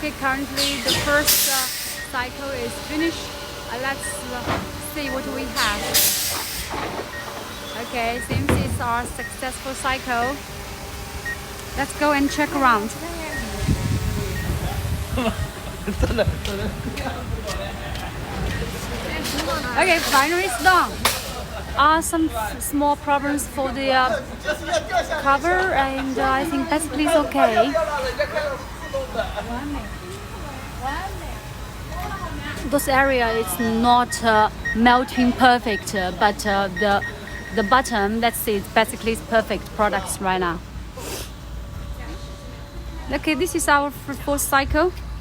Okay, currently the first cycle is finished. Let's see what we have. Okay, seems it's our successful cycle. Let's go and check around. Okay, finally it's done. Some small problems for the cover, and I think basically it's okay. This area is not melting perfect, but the bottom, let's see, it's basically perfect products right now. Okay, this is our fourth cycle.